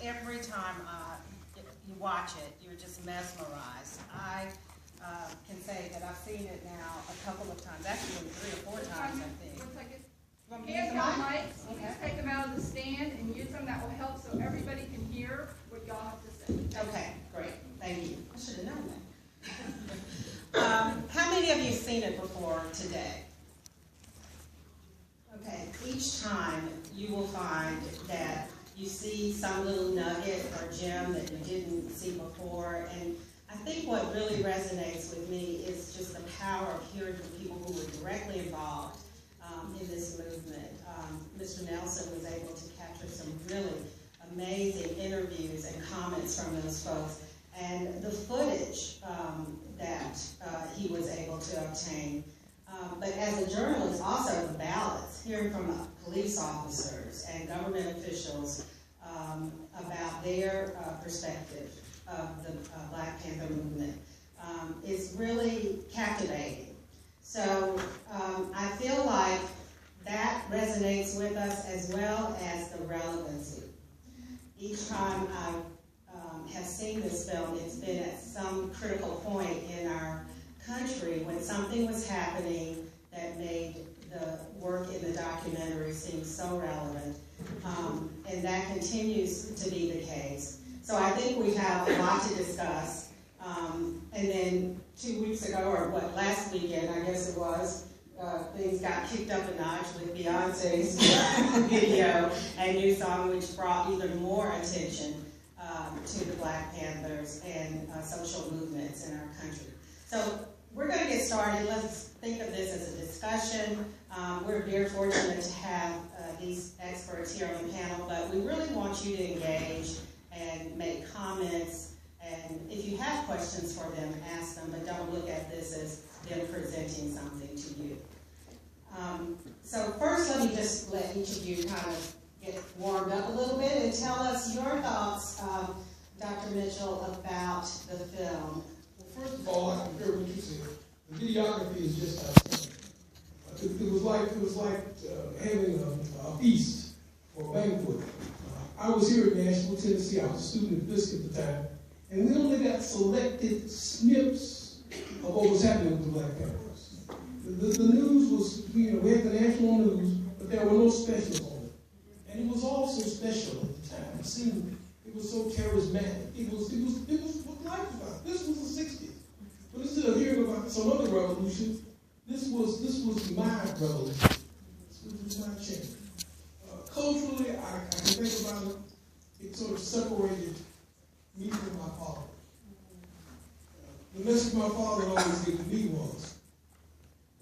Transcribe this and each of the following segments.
every time you watch it, you're just mesmerized. I can say that I've seen it now a couple of times, actually 3 or 4 times, I think. Hands got mics. Please take them out of the stand and use them. That will help so everybody can hear what y'all have to say. Okay, great. Thank you. I should have known that. How many of you have seen it before today? Okay, each time you will find that you see some little nugget or gem that you didn't see before, and I think what really resonates with me is just the power of hearing from people who were directly involved in this movement. Mr. Nelson was able to capture some really amazing interviews and comments from those folks, and the footage that he was able to obtain. But as a journalist, also the ballots, hearing from police officers and government officials about their perspective of the Black Panther movement is really captivating. So I feel like that resonates with us as well as the relevancy. Each time I have seen this film, it's been at some critical point in our country when something was happening that made the work in the documentary seem so relevant, and that continues to be the case. So I think we have a lot to discuss. And then 2 weeks ago, or what, last weekend, I guess it was, things got kicked up a notch with Beyonce's video and new song, which brought even more attention to the Black Panthers and social movements in our country. So we're going to get started. Let's think of this as a discussion. We're very fortunate to have these experts here on the panel, but we really want you to engage and make comments. And if you have questions for them, ask them, but don't look at this as them presenting something to you. So first, let me just let each of you kind of get warmed up a little bit and tell us your thoughts, Dr. Mitchell, about the film. Well, first of all, I concur with what you said. The videography is just outstanding. It was like having a feast or a banquet. I was here in Nashville, Tennessee. I was a student at Fisk at the time. And we only got selected snips of what was happening with the Black Panthers. The news was, we had the national news, but there were no specials on it. And it was all so special at the time. It seemed, it was so charismatic. It was what life was about. This was the 60s. But instead of hearing about some other revolution, this was my revolution. This was my change. Culturally, I can think about it. It sort of separated me from my father. The message my father always gave to me was,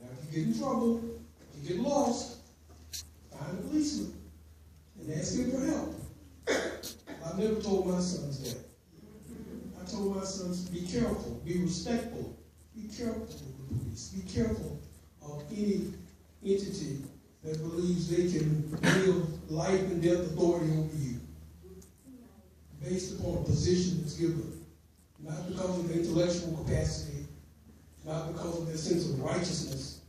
now if you get in trouble, if you get lost, find a policeman and ask him for help. I never told my sons that. I told my sons, be careful, be respectful, be careful with the police, be careful of any entity that believes they can wield life and death authority over you, based upon a position that's given, not because of their intellectual capacity, not because of their sense of righteousness,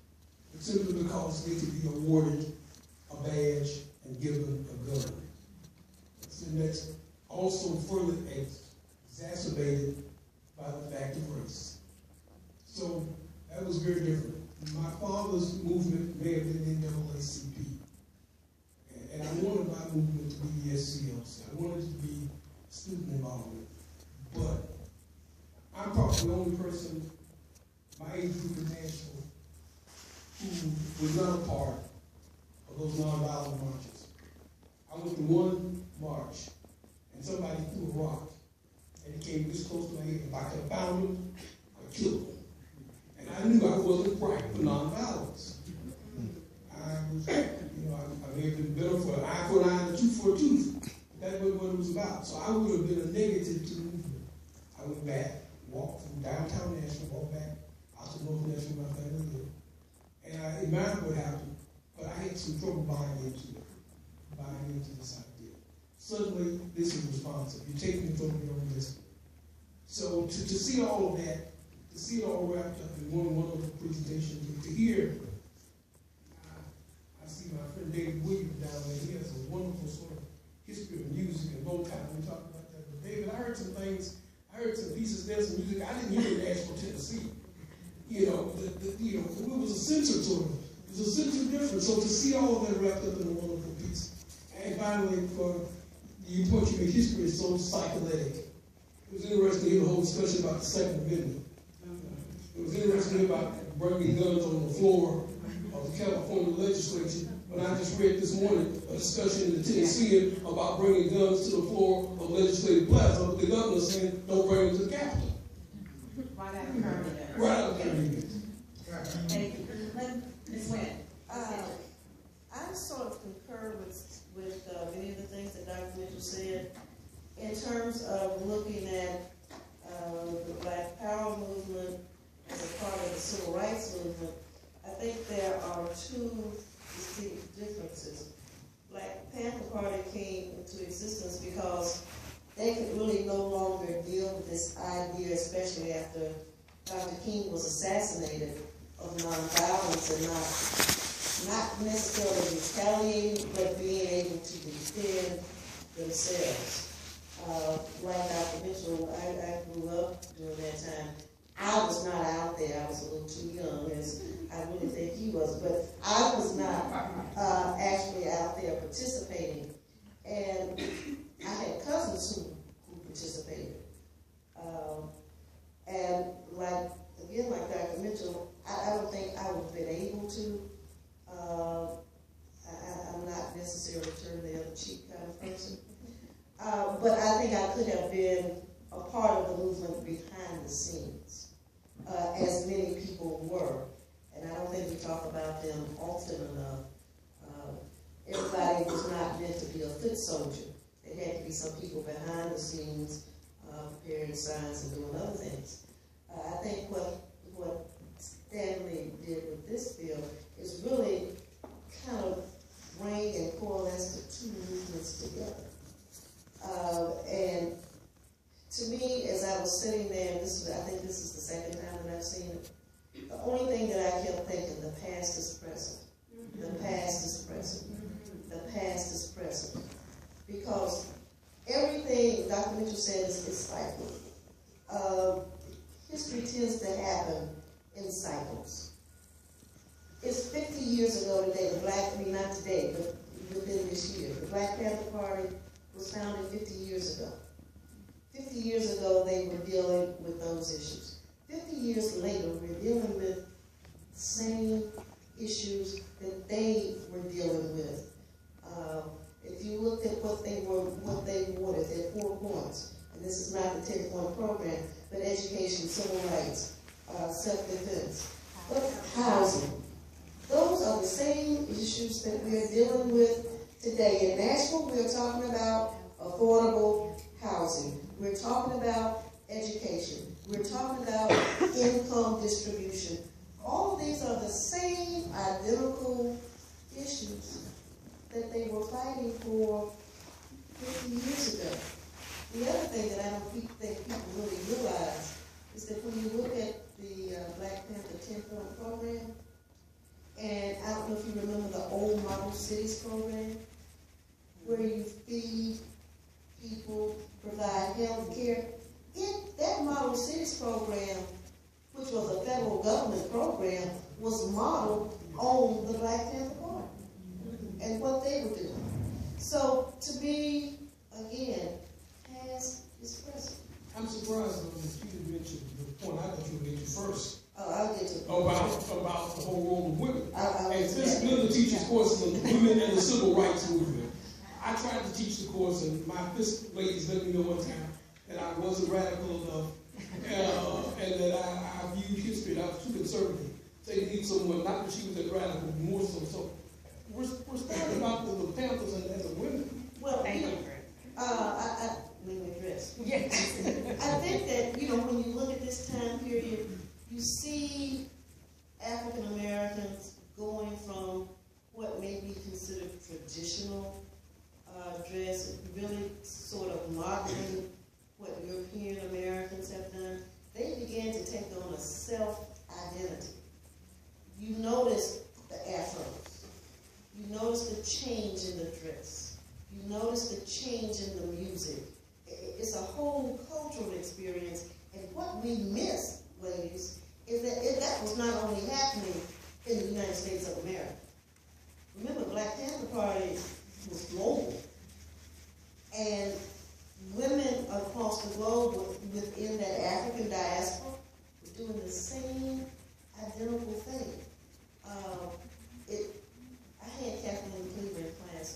but simply because they could be awarded a badge and given a gun. And that's also further exacerbated by the fact of race. So that was very different. My father's movement may have been NAACP, and I wanted my movement to be the SCLC. I wanted it to be student involvement. But I'm probably the only person my age group in Nashville who was not a part of those nonviolent marches. I went to one march, and somebody threw a rock, and it came this close to my head. If I could have found him, I would kill him. And I knew I wasn't right for nonviolence. I was, I may have been better for an eye for an eye and a tooth for a tooth. That wasn't what it was about. So I would have been a negative to the movement. I went back, walked from downtown Nashville, walked back out to North Nashville, my family lived. And I admired what happened, but I had some trouble buying into this idea. Suddenly, this is responsive. You're taking it from your own listening. So to see all of that, to see it all wrapped up in one of the presentations, to hear, I see my friend David Williams down there. He has a wonderful sort of history of music and vocal. We talking about that. But David, I heard some things, I heard some pieces there, some music I didn't hear in Nashville, Tennessee. You know, it was a censor to them. It was a censor difference. So to see all of that wrapped up in a wonderful piece. And finally, for the point you make, history is so psychotic. It was interesting to hear the whole discussion about the Second Amendment. It was interesting to hear about bringing guns on the floor of the California legislature. When I just read this morning a discussion in the Tennessee about bringing guns to the floor of legislative plaza, with the governor saying, don't bring them to the Capitol. Right out of Carmen. Right out of Carmen. Thank you. Ms. Wynn. I sort of concur with many of the things that Dr. Mitchell said in terms of looking at the Black Power movement as a part of the Civil Rights movement. I think there are two distinct differences. Black Panther Party came into existence because they could really no longer deal with this idea, especially after Dr. King was assassinated, of nonviolence and not necessarily retaliating, but being able to defend themselves. Like Dr. Mitchell, I grew up during that time. I was not out there. I was a little too young, as I really think he was, but I was not actually out there participating. And I had cousins who participated. And like Dr. Mitchell, I don't think I would have been able to. I'm not necessarily turn the other cheek kind of person. But I think I could have been a part of the movement behind the scenes, as many people were. And I don't think we talk about them often enough. Everybody was not meant to be a foot soldier. There had to be some people behind the scenes, preparing signs and doing other things. I think what Stanley did with this bill is really kind of bring and coalesce the two movements together. And to me, as I was sitting there, I think this is the second time that I've seen it, the only thing that I kept thinking, the past is present. The past is present. The past is present. Because everything Dr. Mitchell said is cyclical. History tends to happen in cycles. It's 50 years ago today, not today, but within this year. The Black Panther Party was founded 50 years ago. 50 years ago, they were dealing with those issues. 50 years later, we're dealing with the same issues that they were dealing with. If you look at what they wanted, their 4 points, and this is not the 10-point program, but education, civil rights, self-defense, but housing. Those are the same issues that we are dealing with today. In Nashville, we are talking about affordable housing. We're talking about education. We're talking about income distribution. All of these are the same identical issues that they were fighting for 50 years ago. The other thing that I don't think people really realize is that when you look at the Black Panther 10-point program, and I don't know if you remember the old Model Cities program, where you feed people, provide health care. That Model Cities program, which was a federal government program, was modeled on the Black Panther Party and what they were doing. So to me, again, past is present. I'm surprised when Peter mentioned the point I thought you would get to first. Oh, I'll get to it. About the whole role of women. And Fisk yeah. teaches courses on women and the civil rights movement. I tried to teach the course, and my Fisk ladies let me know one time that I wasn't radical enough, and that I viewed history, that I was too conservative. They need someone, not that she was that radical, but more so. So we're talking about the Panthers and the women. Well, Thank you. Let me address. Yes. I think that, when you look at this time period, you see African Americans going from what may be considered traditional dress, really sort of modeling what European Americans have done. They began to take on a self-identity. You notice the afros. You notice the change in the dress. You notice the change in the music. And women across the globe within that African diaspora were doing the same identical thing. I had Kathleen Cleaver in class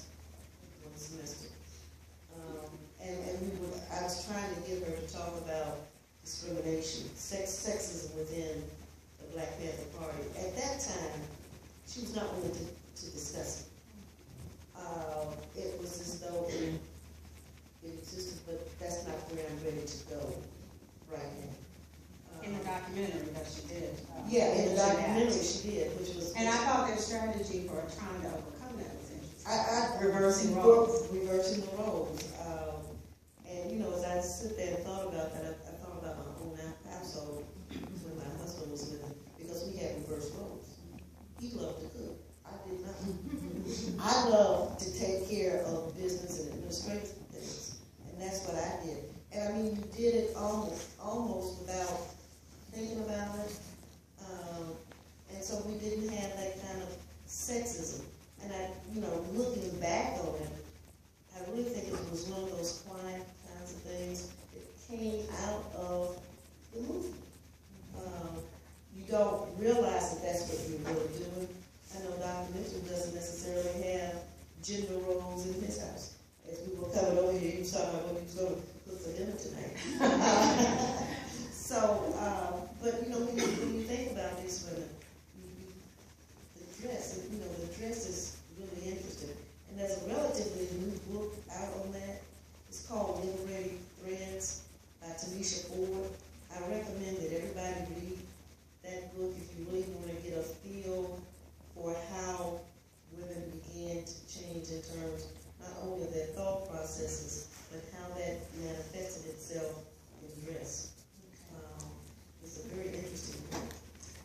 one semester. And I was trying to get her to talk about discrimination, sexism within the Black Panther Party. At that time, she was not willing to discuss it. It was as though it existed, but that's not where I'm ready to go right now. In the documentary that she did. Yeah, in the documentary she did, which was. And I thought their strategy for trying to overcome that was interesting. Reversing roles. Reversing the roles. And you know, as I sit there and thought about that, I thought about my own household when my husband was living, because we had reversed roles. He loved to cook. I did not. I love to take care of business and administrative things, and that's what I did. And I mean, you did it almost without thinking about it. And so we didn't have that kind of sexism. And looking back on it, I really think it was one of those quiet kinds of things that came out of the movement. You don't realize that that's what you're really doing. I know Dr. Mitchell doesn't necessarily have gender roles in his house. As we were coming over here, he was talking about what he was going to cook for dinner tonight. But when you think about these women, the dress is really interesting. And there's a relatively new book out on that. It's called Liberating Threads by Tanisha Ford. I recommend that everybody read that book if you really want to get a feel for how women began to change in terms not only of their thought processes, but how that manifested itself in dress. It's a very interesting book.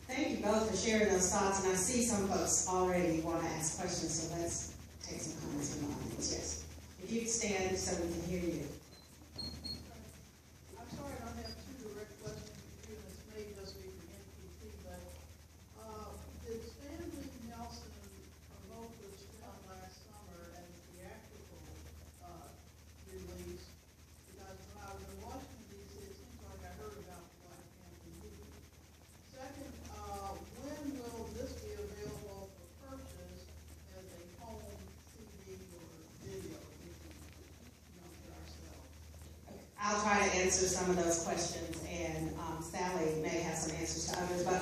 Thank you both for sharing those thoughts, and I see some folks already want to ask questions, so let's take some comments from the audience. Yes. If you could stand so we can hear you. I'm sorry I don't have two direct questions for you, and it's maybe this week for NPT, but did Stanley Nelson promote this film last summer as a theatrical release? Because when I was in Washington, D.C., it seems like I heard about the Black Panther movie. Second, when will this be available for purchase as a home CD or video? For ourselves. I'll try to answer some of those questions, and Sally may have some answers to others, but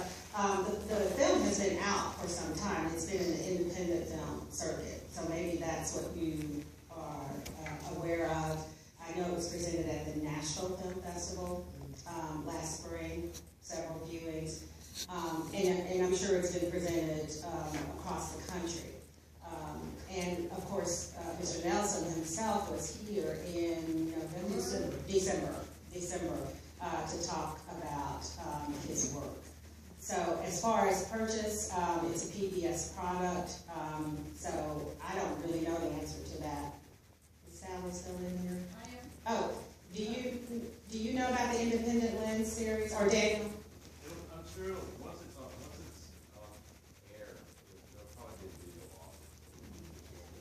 the film has been out for some time. It's been in the independent film circuit, so maybe that's what you are aware of. I know it was presented at the Nashville Film Festival last spring, several viewings, and I'm sure it's been presented across the country. And of course, Mr. Nelson himself was here in December to talk about his work. So as far as purchase, it's a PBS product, so I don't really know the answer to that. Is Sally still in here? I am. Oh, do you know about the Independent Lens series, or Daniel? I'm sure once it's air, they'll probably get video off.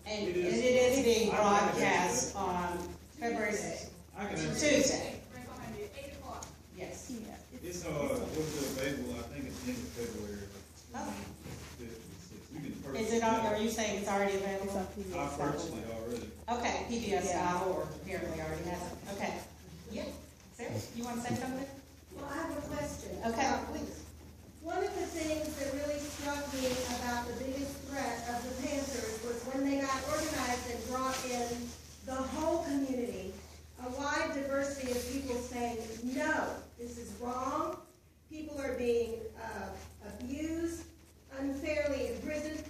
And it is being broadcast on February 6th, Tuesday. Right behind you, 8 o'clock. Yes. It's available, I think it's the end of February. Oh. 5th, 6th. You can purchase Is it on, are you saying it's already available? I purchased it already. Okay, PBS.org apparently already has it. Okay. Yeah. Sarah, you want to say something? Well, I have a question. Okay, please. One of the things that really struck me about the biggest threat of the Panthers was when they got organized and brought in the whole community, a wide diversity of people saying, no, this is wrong. People are being abused, unfairly imprisoned.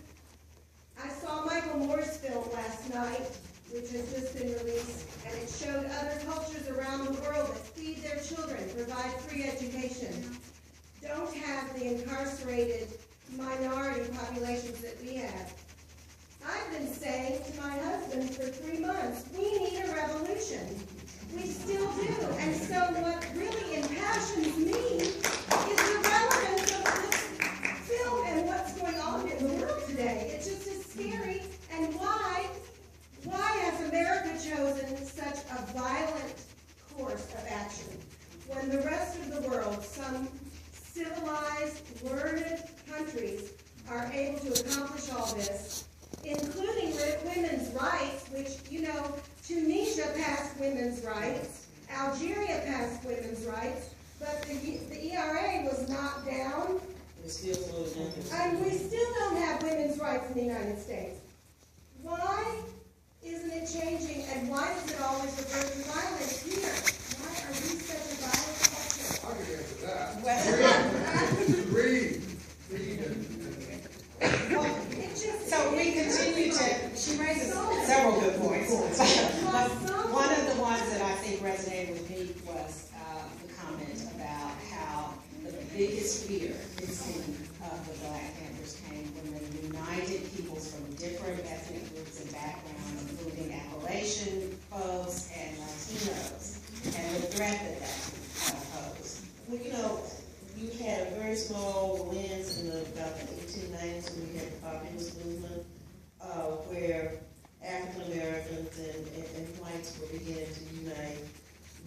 I saw Michael Moore's film last night, which has just been released, and it showed other cultures around the world that feed their children, provide free education, don't have the incarcerated minority populations that we have. I've been saying to my husband for 3 months, we need a revolution. We still do. And so what really impassions me is the relevance of this film and what's going on in the world today. It just is scary. And why has America chosen such some civilized, learned countries are able to accomplish all this, including women's rights, which, you know, Tunisia passed women's rights, Algeria passed women's rights, but the ERA was knocked down. It's still floating. And we still don't have women's rights in the United States. Why isn't it changing, and why does it always refer to violence here? Why are we such a violent culture? I can answer that. Well, Read. so we continue to, she raises several good points. But one of the ones that I think resonated with me was the comment about how the biggest fear, it seemed, of the Black Panthers came when they united peoples from different ethnic groups and backgrounds, including Appalachian folks and Latinos, and the threat that posed. Well, you know, you had a very small wins in about the 1890s when you had the populist movement, where African Americans and whites were beginning to unite.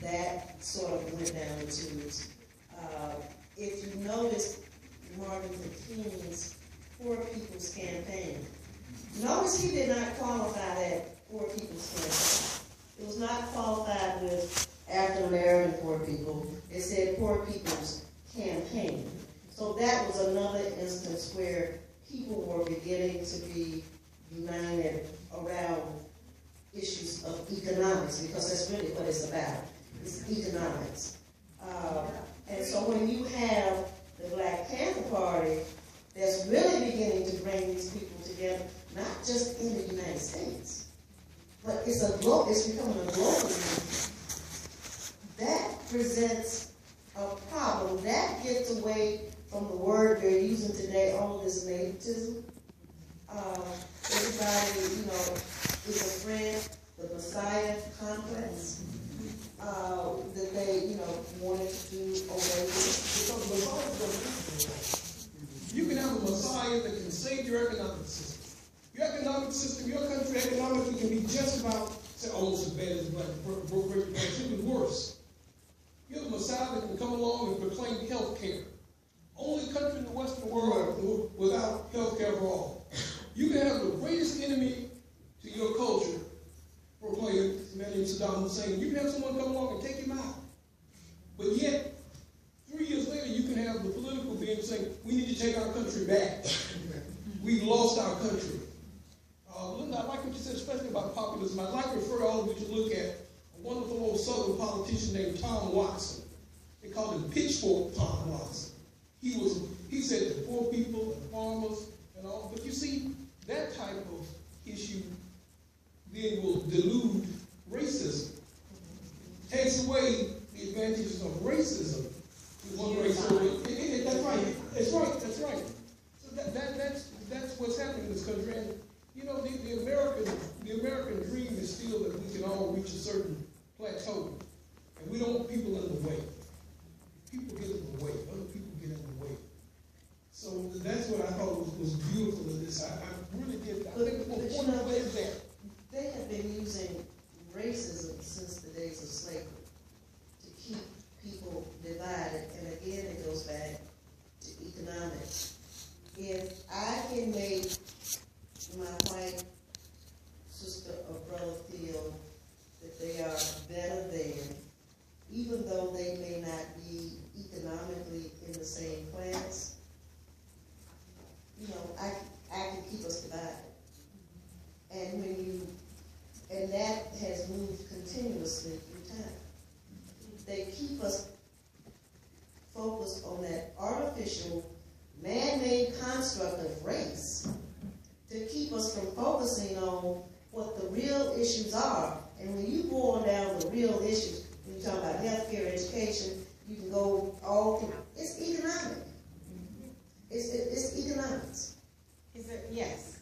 That sort of went down the tubes. If you notice Martin Luther King's Poor People's Campaign, notice he did not qualify that Poor People's Campaign. It was not qualified with African American poor people. It said Poor People's Campaign. So that was another instance where people were beginning to be united around issues of economics, because that's really what it's about. It's economics. And so when you have the Black Panther Party that's really beginning to bring these people together, not just in the United States, but it's becoming a global movement. That presents a problem. That gets away from the word we're using today, all of this nativism. Everybody, you know, is a friend, the Messiah complex, that they, you know, wanted to do away with. Because Messiah's going to you can have a Messiah that can save your economic system. Your economic system, your country economically can be just about, almost as bad as Black, even worse. You have a Messiah that can come along and proclaim health care. Only country in the Western world without health care for all. You can have the greatest enemy to your culture, proclaim, his man named Saddam Hussein. You can have someone come along and take him out. But yet, 3 years later, you can have the political being saying, we need to take our country back. We've lost our country. Linda, I like what you said, especially about populism. I'd like to refer all of you to look at a wonderful old Southern politician named Tom Watson. They called him Pitchfork Tom Watson. He said to poor people and farmers and all, but you see, that type of issue then will delude racism. Takes away the advantages of racism to one race. That's right. That's right. That's right. So that's what's happening in this country. And you know, the American dream is still that we can all reach a certain plateau, and we don't want people in the way. People get in the way. Other people get in the way. So that's what I thought was beautiful in this. I really did. I think the point of it is there. They have been using racism since the days of slavery to keep people divided, and again it goes back to economics. If I can make my white sister or brother feel that they are better than, even though they may not be economically in the same class, you know, I can keep us divided. And that has moved continuously through time. They keep us focused on that artificial, man-made construct of race to keep us from focusing on what the real issues are. And when you boil down the real issues, when you talk about healthcare, education, you can go all through. It's economic. It's economics. Is there, yes.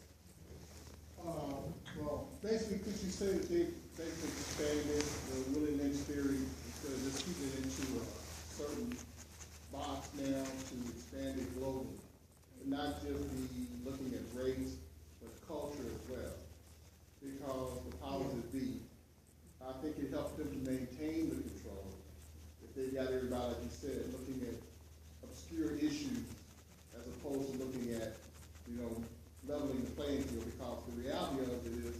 Well, basically, could you say that they expand this, the Willie Lynch theory, instead of just keeping it into a certain box now to expand it globally, and not just be looking at race, but culture as well, because the powers that be, I think it helps them to maintain the control. If they got everybody, like you said, looking at obscure issues as opposed to looking at, leveling the playing field, because the reality of it is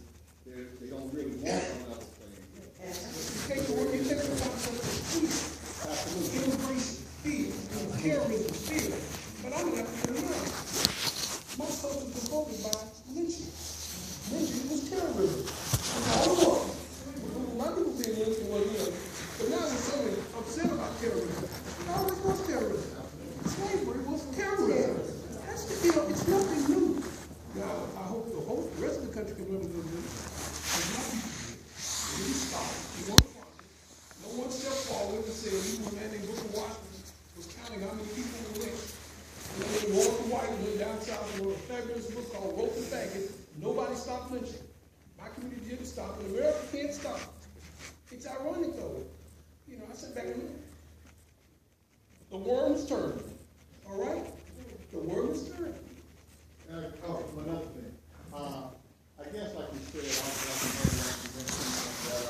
they don't really want a level playing field. You take the concept of peace, Absolutely. immigration, fear, terrorism, fear. But I'm not feeling now. Most folks have been voted by lynching. Lynching was terrorism. All the war. My people say lynching was but now there's so many upset about terrorism. It always was terrorism. Slavery was terrorism. That's it's nothing new. Now, I hope the whole rest of the country can learn a little bit. We stop. We won't find it. No one stepped forward and said, even when that Booker Washington was counting how many people were lynched. And then Walter White went down south and wrote a fabulous book called Rope and Faggot. Nobody stopped lynching. My community didn't stop, and America can't stop. It's ironic, though. I said back in there. The worms turn. All right? The worms turn. Another thing. I guess, like you said, I was that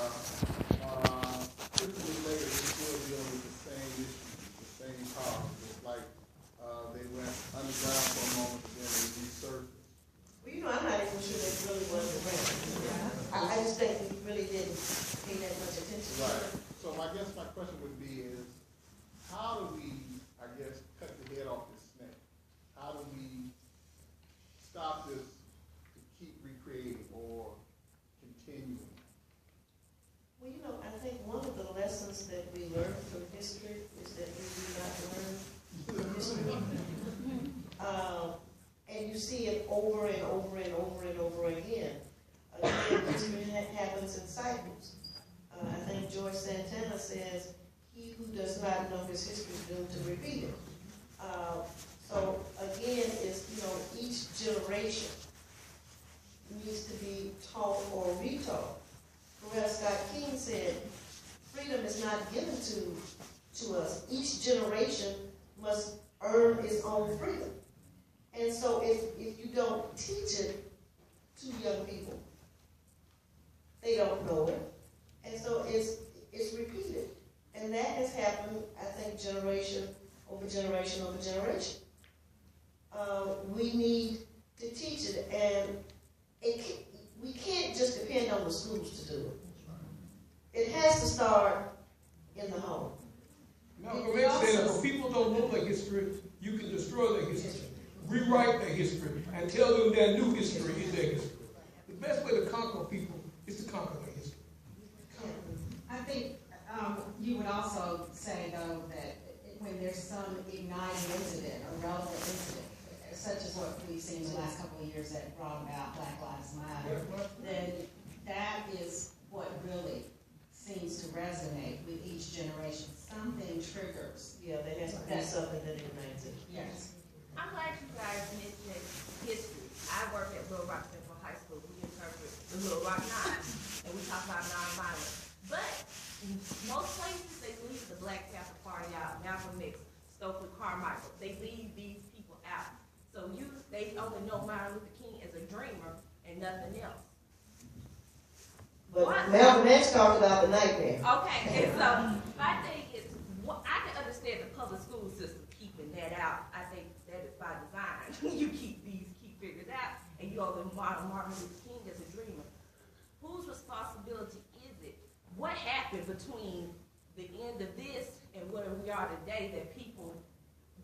typically later we still deal with the same issues, the same problems. It's like they went underground for a moment, and then they resurfaced. Well, I'm not even sure they really wasn't around. I just think we really didn't pay that much attention. Right. So I guess my question would be is, how do we, cut the head off this snake? How do we stop this to keep recreating or continuing? Well, I think one of the lessons that we learn from history is that we do not learn from history. And you see it over and over and over and over again. History happens in cycles. I think George Santana says, he who does not know his history is doomed to repeat it. So again, each generation needs to be taught or retaught. Coretta Scott King said, freedom is not given to us. Each generation must earn its own freedom. And so if you don't teach it to young people, they don't know it. And so it's repeated. And that has happened, I think, generation over generation over generation. We need to teach it, and we can't just depend on the schools to do it. It has to start in the home. Malcolm X said, if people don't know their history, you can destroy their history, rewrite their history, and tell them their new history is their history. The best way to conquer people is to conquer their history. I think you would also say, though, that when there's some igniting incident, a relevant incident, such as what we've seen in the last couple of years that brought about Black Lives Matter, then that is what really seems to resonate with each generation. Something triggers. Yeah, there has to be something that ignites it. Yes. I'm glad you guys mentioned history. I work at Little Rock Central High School. We interpret the Little Rock Nine, and we talk about nonviolence. But most places, they leave the Black Panther Party out, Malcolm X, Stokely Carmichael. They leave these people out. So they only know Martin Luther King as a dreamer and nothing else. But Malcolm X talked about the nightmare. Okay, and so my thing is, I can understand the public school system keeping that out. I think that is by design. You keep figures out, and you only model Martin Luther King as a dreamer. Whose responsibility is it? What happened between the end of this and where we are today that people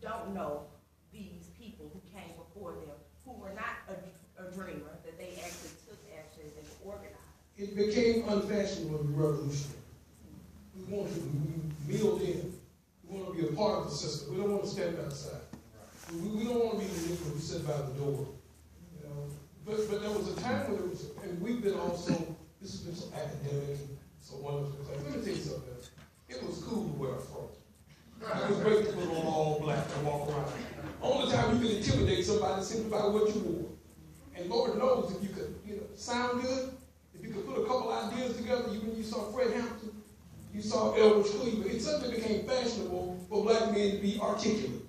don't know these people who came before them, who were not a dreamer, that they actually took action and organized? It became unfashionable in the revolution. We want to be milled in. We want to be a part of the system. We don't want to stand outside. We don't want to be the nigger who sit by the door. But there was a time when it was, and we've been also, this has been so academic, so wonderful. Let me tell you something else. It was cool to wear a fro. It was great to put on all black and walk around. Only time you could intimidate somebody is simply by what you wore. And Lord knows if you could, sound good, if you could put a couple ideas together, when you saw Fred Hampton, you saw Elwood Cleaver, it suddenly became fashionable for black men to be articulate.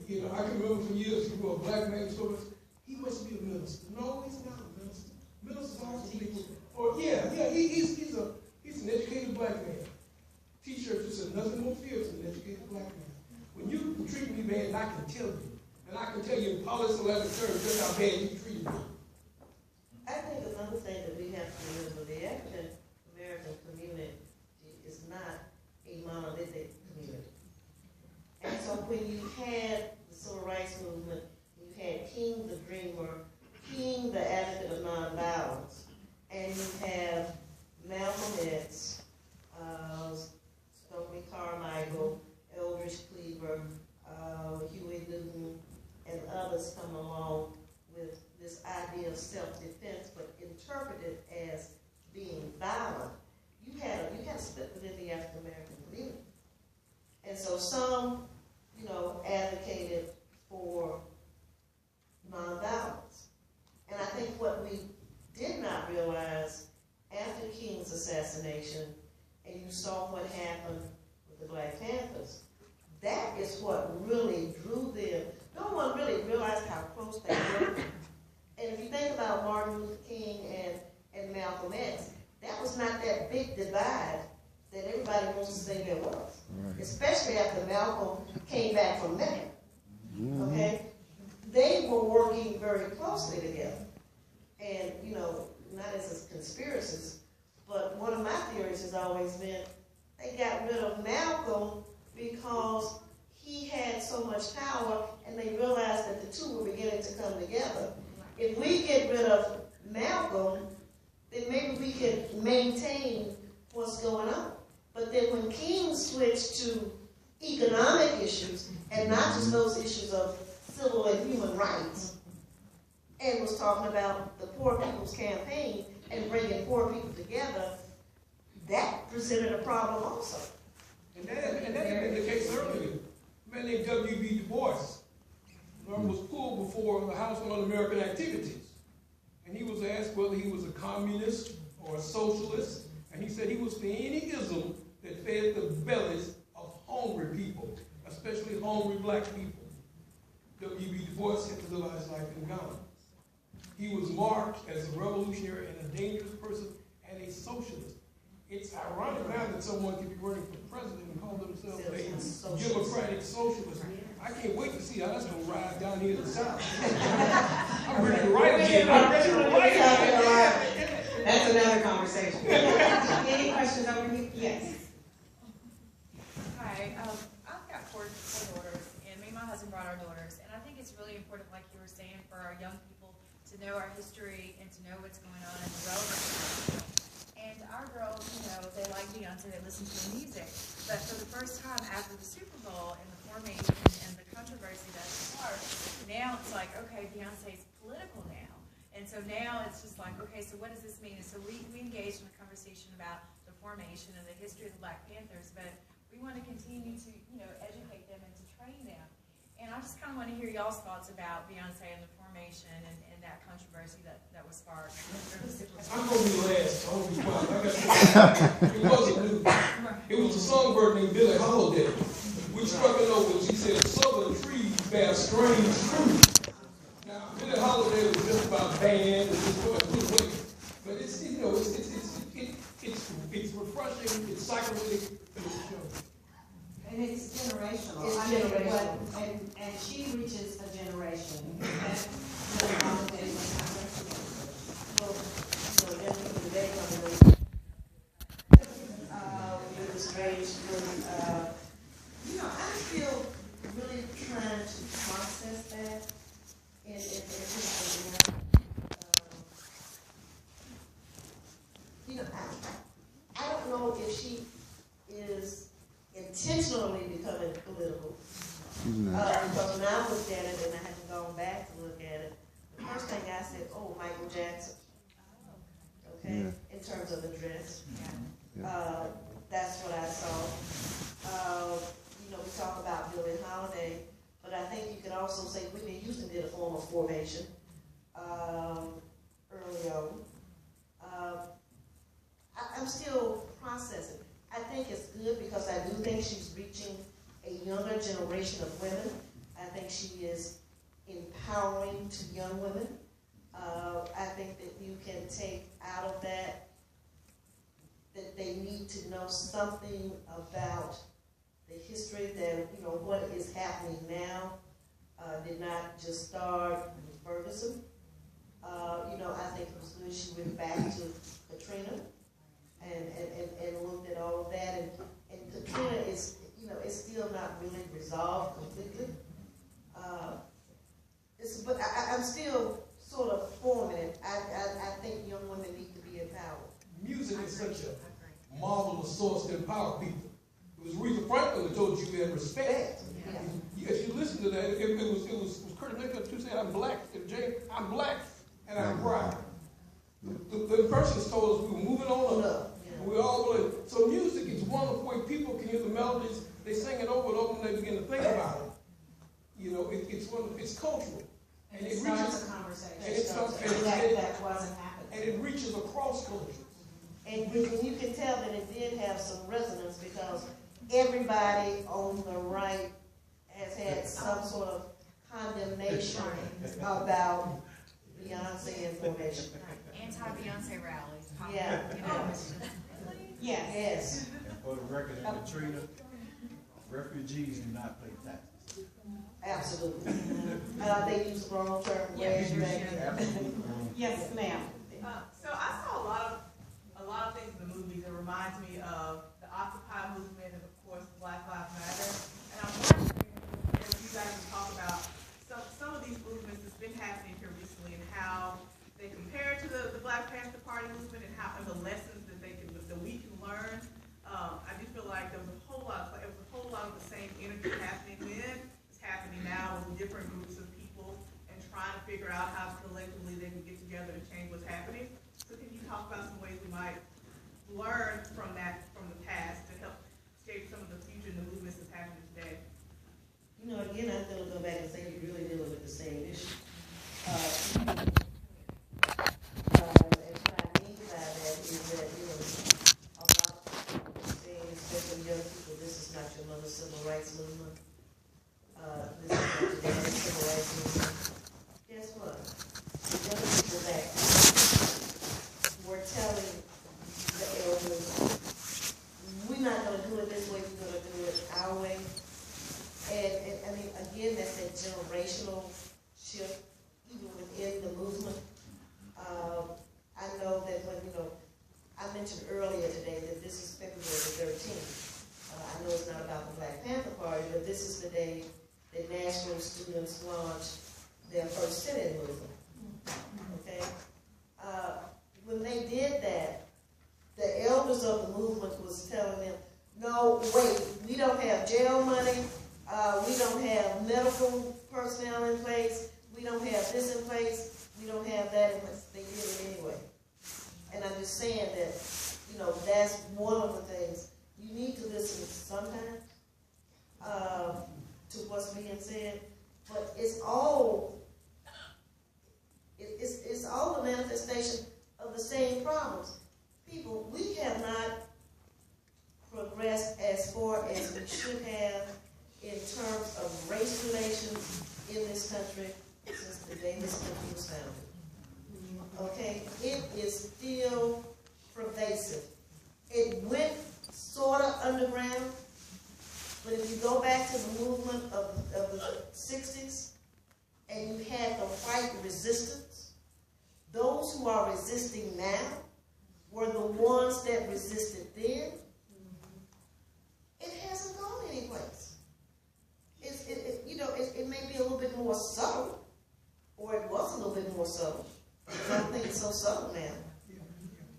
I can remember for years, you were a black man stories. He must be a minister. No, he's not a minister. Ministers also people. Or he's an educated black man. T-shirt just said nothing more fierce than an educated black man. When you treat me bad, I can tell you. And I can tell you in policy 11 terms just how bad you treated me. I think another thing that we have to remember, the African American community is not a monolithic community. And so when you had the civil rights movement, you had King the Dreamer, King the advocate of nonviolence, and you have Malcolm X, Stokely Carmichael, Eldridge Cleaver, Huey Newton, and others come along with this idea of self-defense, but interpreted as being violent. You had a split within the African American community. And so some, advocated for nonviolence. And I think what we did not realize after King's assassination, and you saw what happened with the Black Panthers, that is what really drew them. No one really realized how close they were. And if you think about Martin Luther King and Malcolm X, that was not that big divide that everybody wants to say there was. Right. Especially after Malcolm came back from Mecca. Okay? They were working very closely together. And, not as conspiracies, but one of my theories has always been they got rid of Malcolm because he had so much power and they realized that the two were beginning to come together. If we get rid of Malcolm, then maybe we can maintain what's going on. But then when King switched to economic issues, and not just those issues of civil and human rights, and was talking about the Poor People's Campaign and bringing poor people together, that presented a problem also. And that had been the case earlier. A man named W.B. Du Bois was pulled before the House on Un-American Activities. And he was asked whether he was a communist or a socialist, and he said he was for any ism that fed the bellies of hungry people, especially hungry black people. W.B. Du Bois had to live his life in Ghana. He was marked as a revolutionary and a dangerous person and a socialist. It's ironic now that someone can be running for president and call themselves a democratic socialist. I can't wait to see how that's going to ride down here in the South. I'm ready to write again. That's another conversation. Any questions over here? Yes. Hi, I've got four daughters, and me and my husband brought our daughters, and I think it's really important, like you were saying, for our young people to know our history and to know what's going on and the relevance. And our girls, they like Beyonce, they listen to her music, but for the first time after the Super Bowl and the formation and the controversy that's part, now it's like, okay, Beyonce's political now. And so now it's just like, okay, so what does this mean? And so we engaged in a conversation about the formation and the history of the Black Panthers, but we want to continue to, educate them and to train them. And I just kind of want to hear y'all's thoughts about Beyonce and the formation and that controversy that was sparked. I'm going to be last. I'm going to be quiet. It wasn't new. It was a songbird named Billie Holiday. We struck it over. She said, "Southern trees bear strange fruit." Now, Billie Holiday was just about band and just going away. But it's refreshing. It's psychedelic. And it's generational. It's generational. And she reaches a generation. That's really complicated. Well, definitely today, with the strange fruit, I'm still really trying to process that in I don't know if she is intentionally becoming political. Because when I looked at it and I hadn't gone back to look at it, the first thing I said, oh, Michael Jackson. Okay, in terms of the dress. That's what I saw. We talk about Billie Holiday, but I think you could also say Whitney Houston did a form of formation early on. I'm still processing. I think it's good because I do think she's reaching a younger generation of women. I think she is empowering to young women. I think that you can take out of that they need to know something about the the history that, you know, what is happening now did not just start with Ferguson. You know, I think it was good she went back to Katrina and looked at all of that. And Katrina is, you know, it's still not really resolved completely. But I'm still sort of forming it. I think young women need to be empowered. Music is such a marvelous source to empower people. It was Aretha Franklin that told you you had respect. Yeah. If you listen to that, it was Curtis Mayfield who said, I'm black. James, I'm black and I'm proud. The persons told us we were moving on up. Yeah. We all were. So music is wonderful way people can hear the melodies. They sing it over and over and they begin to think about it. You know, it's cultural. And it starts a conversation. And it starts, that wasn't happening. And it reaches across cultures. And you can tell that it did have some resonance because everybody on the right has had some sort of condemnation about Beyonce and formation. Anti-Beyonce rallies. Yeah. You know. Yes. And for the record, in Katrina, refugees do not pay taxes. Absolutely. They use the wrong term. Yes, Yes, ma'am. So I saw a lot of things in the movies that reminds me of the Occupy movement and of course Black Lives Matter. And I'm wondering if you guys can talk about some of these movements that's been happening here recently and how they compare to the Black Panther Party movement and how and the lessons that we can learn. I do feel like there was a whole lot of the same energy happening then. It's happening now with different groups of people and trying to figure out how collectively they can get together to change what's happening. So can you talk about some ways we might learn from the past to help shape some of the future and the movements that's happening today? You know, again, I'm going to go back and say you're really dealing with the same issue. And what I mean by that is that, you know, a lot of people saying, especially young people, this is not your mother's civil rights movement. This is not your dad's civil rights movement. Guess what? The young people that were telling the elders, we're not going to do it this way, we're going to do it our way. And I mean, again, that's that generational shift, even within the movement. I know that when, you know, I mentioned earlier today that this is February the 13th. I know it's not about the Black Panther Party, but this is the day that Nashville students launched their first sit-in movement. Okay? When they did that, the elders of the movement was telling them, no, wait, we don't have jail money, we don't have medical personnel in place, we don't have this in place, we don't have that in place. They did it anyway. And I'm just saying that, you know, that's one of the things. You need to listen sometimes to what's being said, but it's all the manifestation of the same problems. People, we have not progressed as far as we should have in terms of race relations in this country since the day this country was founded. Okay? It is still pervasive. It went sort of underground, but if you go back to the movement of the 60s and you had the white resistance, those who are resisting now were the ones that resisted then. It hasn't gone anyplace. It may be a little bit more subtle, or it was a little bit more subtle. I don't think it's so subtle now.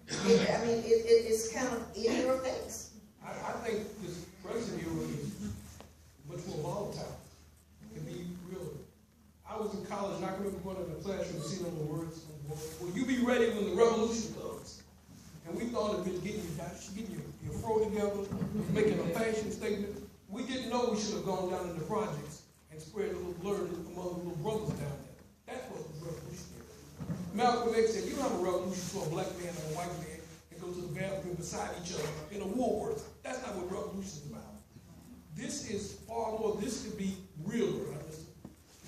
It's kind of in your face. I think this present era is much more volatile. It can be real. I was in college and I can remember going to the classroom and seeing on the words, will you be ready when the revolution comes? And we thought it was getting your throat together, making a fashion statement. We didn't know we should have gone down in the projects and spread a little blur among the little brothers down there. That's what the revolution is. Malcolm X said, you don't have a revolution for a black man and a white man and go to the bathroom beside each other in a Woolworth. That's not what revolution is about. This is far more, this could be realer,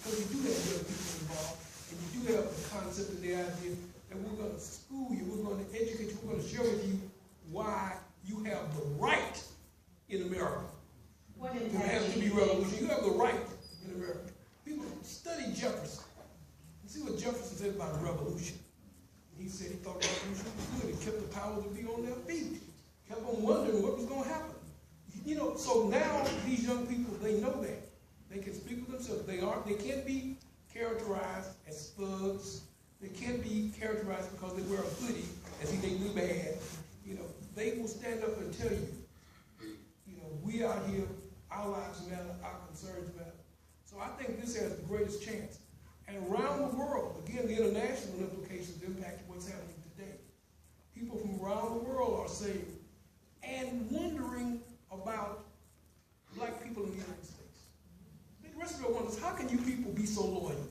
because you do have young people involved, and you do have the concept and the idea that we're going to school you, we're going to educate you, we're going to share with you why you have the right in America. What if so now these young people, they know that. They can speak for themselves. They can't be characterized as thugs. They can't be characterized because they wear a hoodie as if they do bad. You know, they will stand up and tell you, you know, we out here, our lives matter, our concerns matter. So I think this has the greatest chance. And around the world, again, the international implications impact what's happening today. People from around the world are saying, and wondering about black people in the United States. The rest of it wonders, how can you people be so loyal?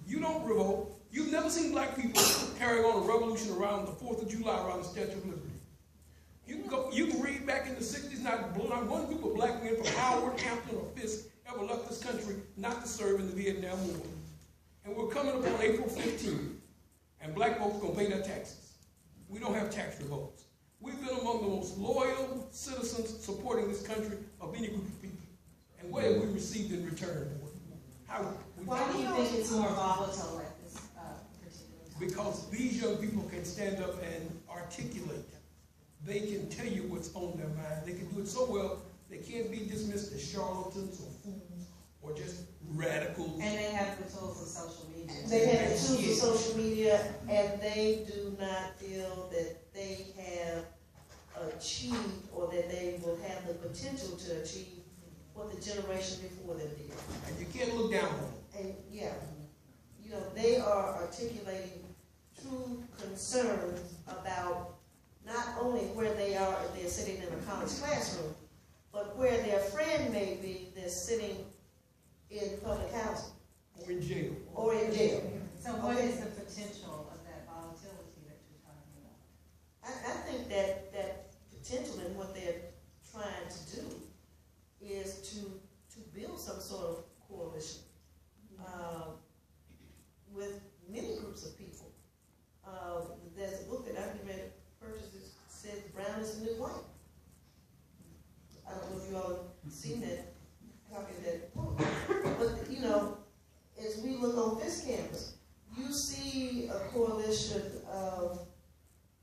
You don't revolt. You've never seen black people carrying on a revolution around the 4th of July, around the Statue of Liberty. You can read back in the 60s, not one group of black men from Howard, Hampton, or Fisk ever left this country not to serve in the Vietnam War. And we're coming up on April 15th, and black folks are going to pay their taxes. We don't have tax revolts. We've been among the most loyal citizens supporting this country of any group of people. And what have we received in return? Why do you think it's more volatile at this particular time? Because these young people can stand up and articulate. They can tell you what's on their mind. They can do it so well, they can't be dismissed as charlatans or fools or just radicals. And they have the tools of social media. They have the tools of social media, and they do not feel that they have achieved or that they will have the potential to achieve what the generation before them did. And you can't look down on them. And yeah, you know, they are articulating true concerns about not only where they are if they're sitting in a college classroom, but where their friend may be that's sitting in public housing. Or in jail. Or in jail. So what is the potential of that volatility that you're talking about? I think that potential in what they're trying to do is to build some sort of coalition with many groups of people. There's a book that I've been ready to purchase that says brown is the new white. I don't know if you all have seen that copy of that book. But, you know, as we look on Fisk campus, you see a coalition of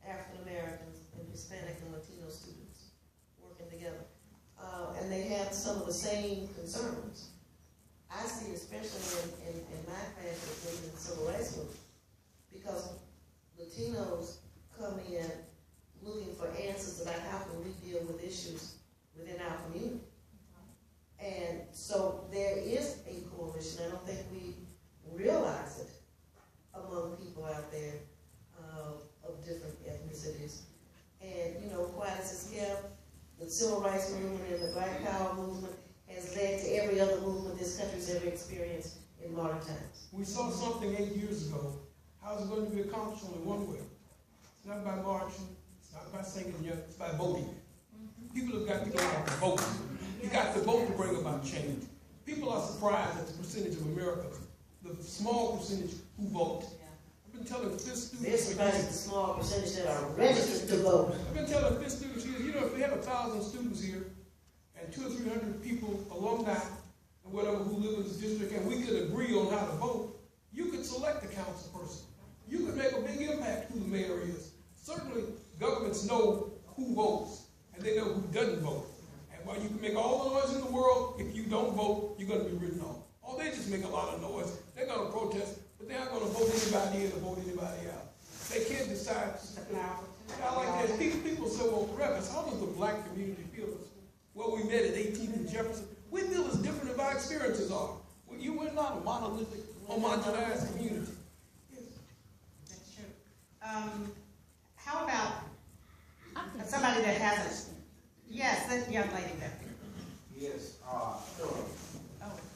African Americans and Hispanic and Latino students working together. And they have some of the same concerns. I see it especially in my class in the civil rights movement, because Latinos come in looking for answers about how can we deal with issues within our community. And so there is a coalition. I don't think we realize it among people out there of different ethnicities. And, you know, quiet as it's kept, the civil rights movement and the Black Power movement has led to every other movement this country's ever experienced in modern times. We saw something 8 years ago. How is it going to be accomplished only one way? It's not by marching, it's not by singing, it's by voting. People have got to go out to vote. You got to vote to bring about change. People are surprised at the percentage of Americans, the small percentage who vote. I've been telling Fisk students. They're surprised at the small percentage that are registered to vote. I've been telling Fisk students here, you know, if we have 1,000 students here and 200 or 300 people, alumni, and whatever, who live in this district, and we could agree on how to vote, you could select a council person. You could make a big impact who the mayor is. Certainly, governments know who votes, and they know who doesn't vote. And while you can make all the noise in the world, if you don't vote, you're going to be written off. Oh, they just make a lot of noise. They're going to protest, but they're not going to vote anybody in or vote anybody out. They can't decide. I like that. People say, well, Reavis, how does the black community feel? Well, we met at 18th and Jefferson. We feel as different as our experiences are. Well, you were not a monolithic, homogenized community. Yes. That's true. How about somebody that hasn't? Yes, that young lady there. Yes,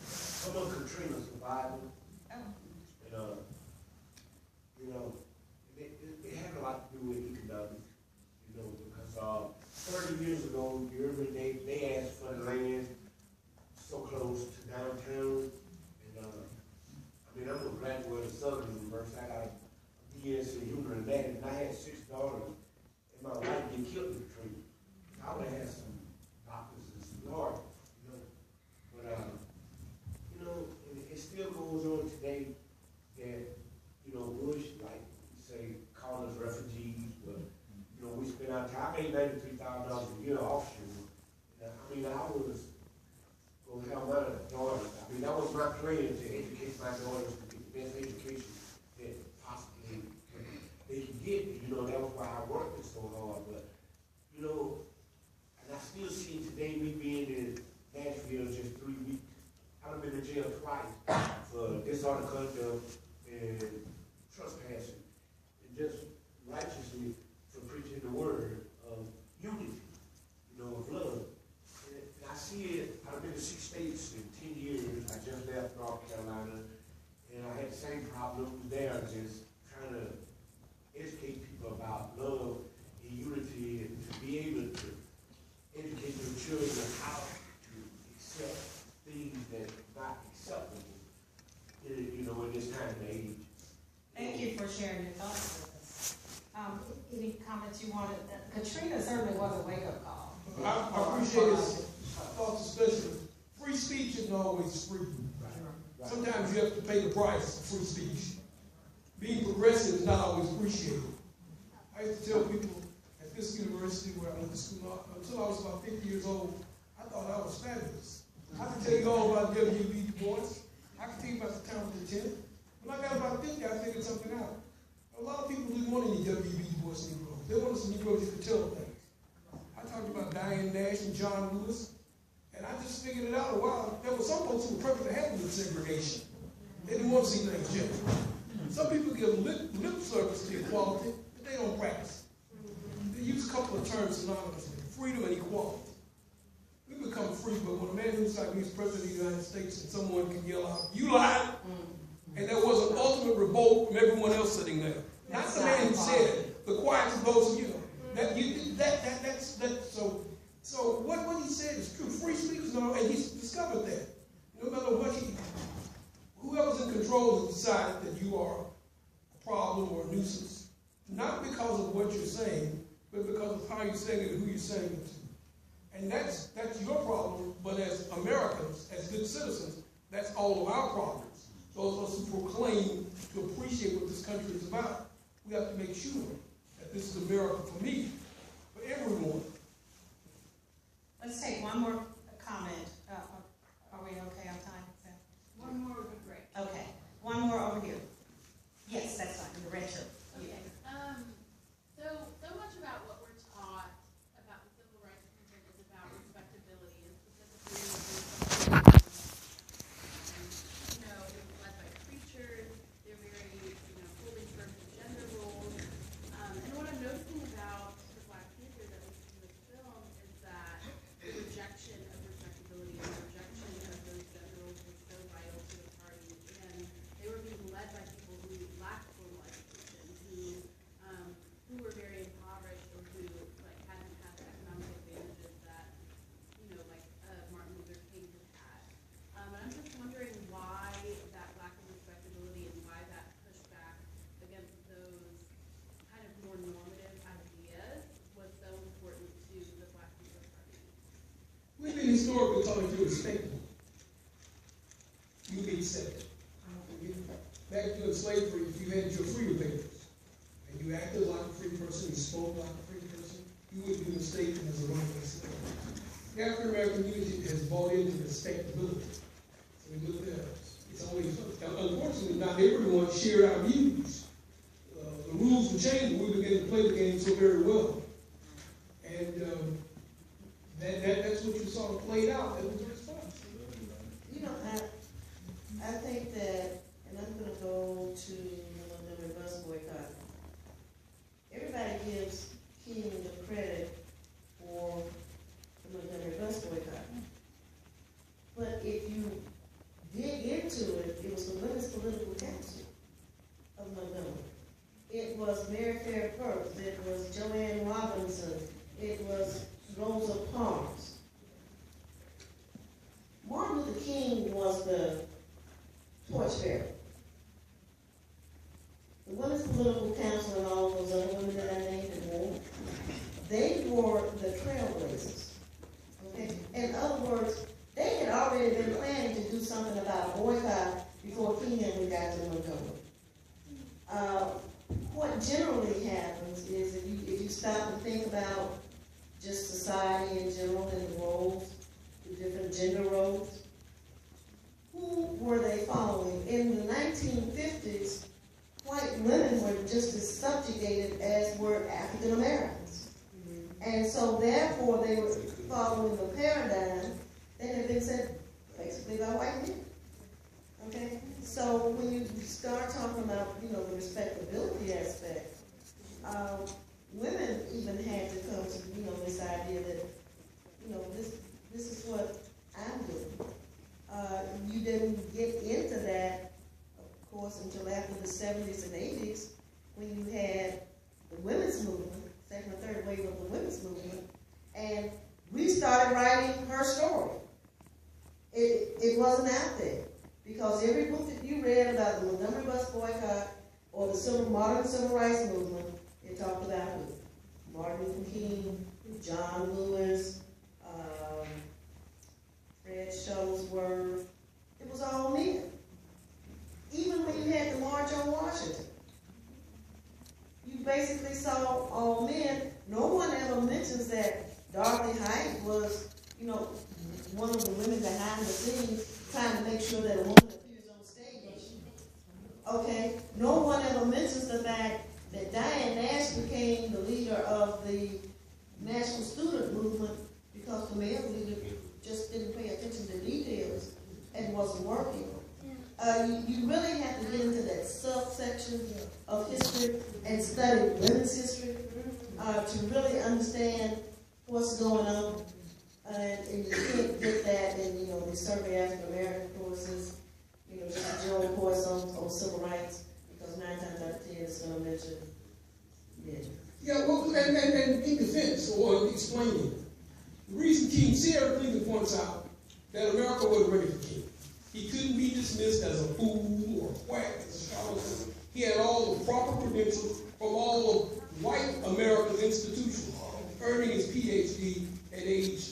some of Katrina's surviving. Oh. And, you know, it had a lot to do with economics, you know, because 30 years ago, you remember they asked for the land so close to downtown. And, I mean, I'm a graduate of Southern University. I got a BS in Humanities, and I had 6 daughters, and my wife get killed in Katrina. I would have had some doctors and children how to accept things that are not acceptable, in this time and age. Thank you for sharing your thoughts with us. Any comments you wanted? Katrina certainly was a wake-up call. I appreciate his thoughts, especially. Free speech isn't always free. Right. Sometimes you have to pay the price for free speech. Being progressive is not always appreciated. I used to tell people at Fisk University, where I went to school, until I was about 50 years old, I thought I was fabulous. I could tell you all about W.B. Du Bois. I could tell you about the town of Lieutenant. When I got about 50, I figured something out. A lot of people didn't want any W.B. Du Bois Negroes. They wanted some Negroes who could tell things. I talked about Diane Nash and John Lewis, and I just figured it out a while. There were some folks who were perfectly happy with segregation. They didn't want to see things change. Some people give lip service to equality, but they don't practice. They use a couple of terms synonymously, freedom and equality. We become free, but when a man who's like me is president of the United States and someone can yell out, "You lied," and there was an ultimate revolt from everyone else sitting there. Not the man who said it, the quiet of those, So what he said is true. Free speech is not, and he's discovered that. No matter what whoever's in control has decided that you are a problem or a nuisance, not because of what you're saying, but because of how you're saying it and who you're saying it to. And that's your problem, but as Americans, as good citizens, that's all of our problems. Those of us who proclaim to appreciate what this country is about, we have to make sure that this is America for me, for everyone. Let's take one more comment. Are we okay on time? One more would be great. Okay, one more over here. Yes, that's fine, in the red shirt. Okay. So much about what we're taught about the civil rights movement is about respectability, and specifically, it was led by preachers. They're very, fully termed of gender roles. And what I'm noticing about the Black Panthers, at least in this film, is that the rejection of respectability and the rejection of those gender roles was so vital to the party, and they were being led by people who lacked formal education, who were very impoverished or who hadn't had the economic advantages that Martin Luther King had. And I'm just wondering why that lack of respectability and why that pushback against those kind of more normative ideas was so important to the Black Panther Party. We've been historically taught if you're respectable, you be accepted. Back during slavery, if you had your freedom papers, and you acted like a free person, you spoke like a free person, you wouldn't be mistaken as a runaway slave. The African American community has bought into respectability. So we look there. It's always, unfortunately, not everyone shared our views. The rules were changed, but we began to play the game so very well. And that's what you saw played out. That was the response. I think that, and I'm going to go to the bus boycott. Everybody gives King the credit for the Montgomery bus boycott. But if you dig into it, it was the Women's Political Council of Montgomery. It was Mary Fair First. It was Joanne Robinson. It was Rosa Parks. Martin Luther King was the torchbearer. The Women's Political Council and all those other women that I named and more, they were the trailblazers. Okay? In other words, they had already been planning to do something about a boycott before King and we got to Montgomery. What generally happens is if you stop and think about just society in general and the roles, the different gender roles, who were they following? In the 1950s, white women were just as subjugated as were African Americans. And so therefore they were following the paradigm that had been set basically by white men. Okay? So when you start talking about, the respectability aspect, women even had to come to, this idea that, this is what I'm doing. You didn't get into that, of course, until after the 70s and 80s, when you had the women's movement, second or third wave of the women's movement, and we started started writing her story. It wasn't out there. Because every book that you read about the Montgomery bus boycott or the modern civil rights movement, it talked about Martin Luther King, John Lewis, Fred Shuttlesworth. It was all men. Even when you had the March on Washington, you basically saw all men. No one ever mentions that Dorothy Height was, you know, one of the women behind the scenes trying to make sure that a woman appears on stage. Okay? No one ever mentions the fact that Diane Nash became the leader of the National Student Movement because the male leader just didn't pay attention to details and wasn't working. You really have to get into that subsection of history and study women's history to really understand what's going on. And you can't get that in, you know, the Survey African American courses, you know, just a general course on civil rights, because 9 times out of 10 it's going to mention men. Yeah, well, and in defense or explaining, the reason King, Sierra Cleveland points out that America wasn't ready for King. He couldn't be dismissed as a fool or a quack, as a charlatan. He had all the proper credentials from all of white American institutions, earning his PhD at age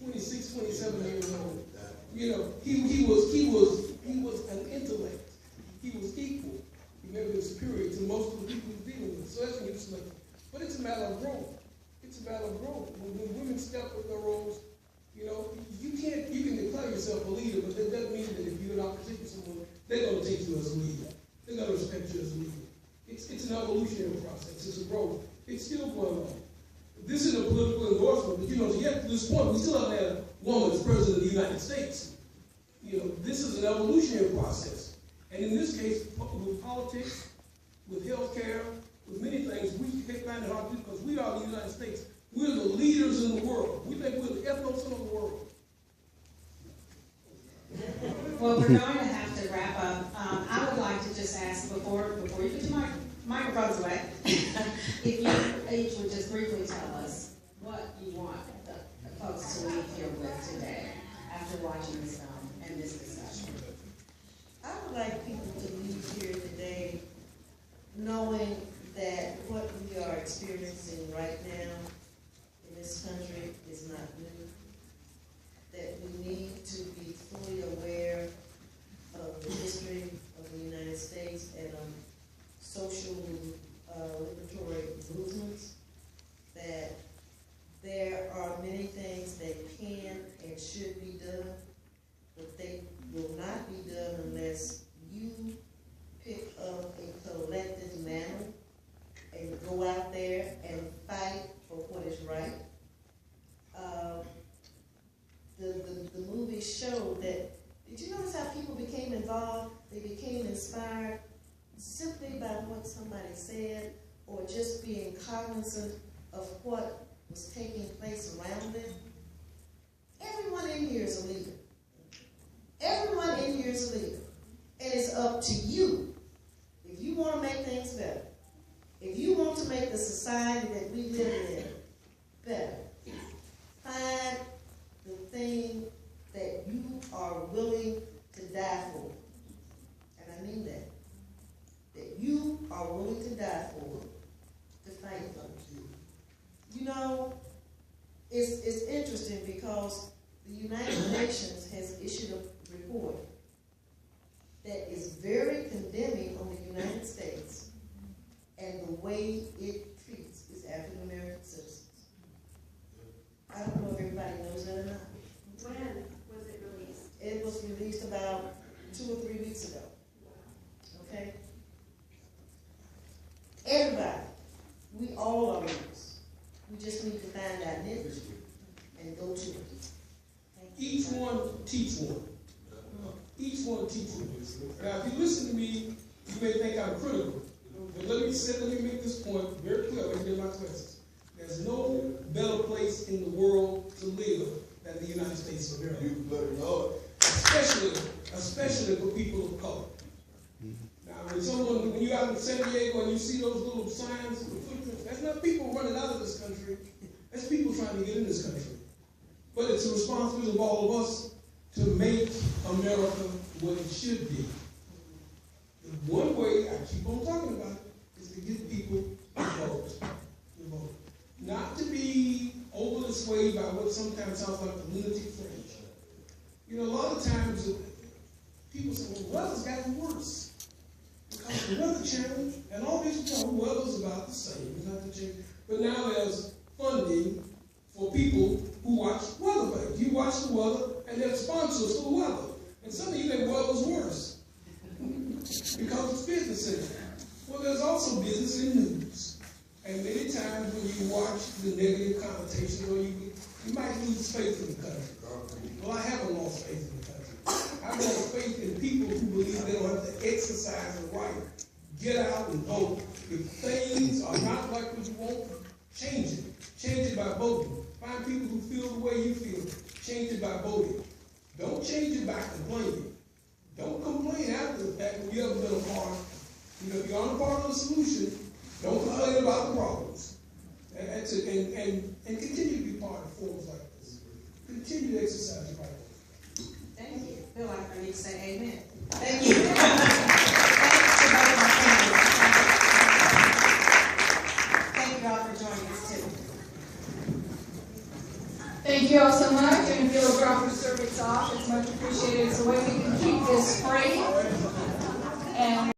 26, 27 years old. You know, he was an intellect. He was equal. He may have been superior to most of the people he was dealing with. So that's when he was selected. But it's a matter of growth. It's a matter of growth. When women step with their roles, you know, you can declare yourself a leader, but that doesn't mean that if you're in opposition to someone, they're going to take you as a leader. They're going to respect you as a leader. It's an evolutionary process. It's a growth. It's still going on. This is a political endorsement, but you know, yet to this point, we still haven't had a woman as president of the United States. You know, this is an evolutionary process. And in this case, with politics, with healthcare, with many things, we find it hard to do because we are the United States. We're the leaders in the world. We think we're the ethnocenter of the world. Well, we're going to have to wrap up. I would like to just ask before you put your microphones away, if you each would just briefly tell us what you want the folks to leave here with today after watching this film and this discussion. I would like people to leave here today knowing that what we are experiencing right now in this country is not new, that we need to be fully aware of the history of the United States and social liberatory movements, that there are many things that can and should be done, but they will not be done unless you pick up a collective manner and go out there and fight for what is right. The movie showed that, did you notice how people became involved? They became inspired simply by what somebody said or just being cognizant of what was taking place around them. Everyone in here is a leader. Everyone in here is a leader. And it's up to you. If you want to make things better, if you want to make the society that we live in better, find the thing that you are willing to die for. And I mean that. That you are willing to die for, to fight for. You know, it's interesting because the United Nations has issued a report that is very condemning on the United States and the way it treats its African American citizens. I don't know if everybody knows that or not. When was it released? It was released about 2 or 3 weeks ago. Okay? Everybody, we all are leaders. We just need to find our niche and go to it. Each one teach one. Each one teach one. Now, if you listen to me, you may think I'm critical. But let me make this point very clear in my classes. There's no better place in the world to live than the United States of America. Especially for people of color. Now, when you're out in San Diego and you see those little signs, the footprints, that's not people running out of this country. That's people trying to get in this country. But it's a responsibility of all of us to make America what it should be. The one way, I keep on talking about it, is to get people to vote. Not to be overly swayed by what sometimes sounds like the lunatic fringe. You know, a lot of times people say, well, the weather's gotten worse. Because the weather changed, and all these people, the weather's about the same. It's not the change. But now there's funding for people who watch weather vanes. You watch the weather, and there's sponsors for the weather. And some of you think weather's worse because it's business in it. Well, there's also business in news. And many times when you watch the negative connotations, or you might lose faith in the country. Well, I haven't lost faith in the country. I've lost faith in people who believe they don't have to exercise the right. Get out and vote. If things are not like what you want, change it. Change it by voting. Find people who feel the way you feel. Change it by voting. Don't change it by complaining. Don't complain after the fact when you haven't been a part. You know, if you're on a part of the solution, don't complain about the problems. And continue to be part of forums like this. Continue to exercise your right. Thank you. I feel like I need to say amen. Thank you. Thank you all for joining us too. Thank you all so much, and if you'll drop your surveys off, it's much appreciated. It's a way we can keep this free. And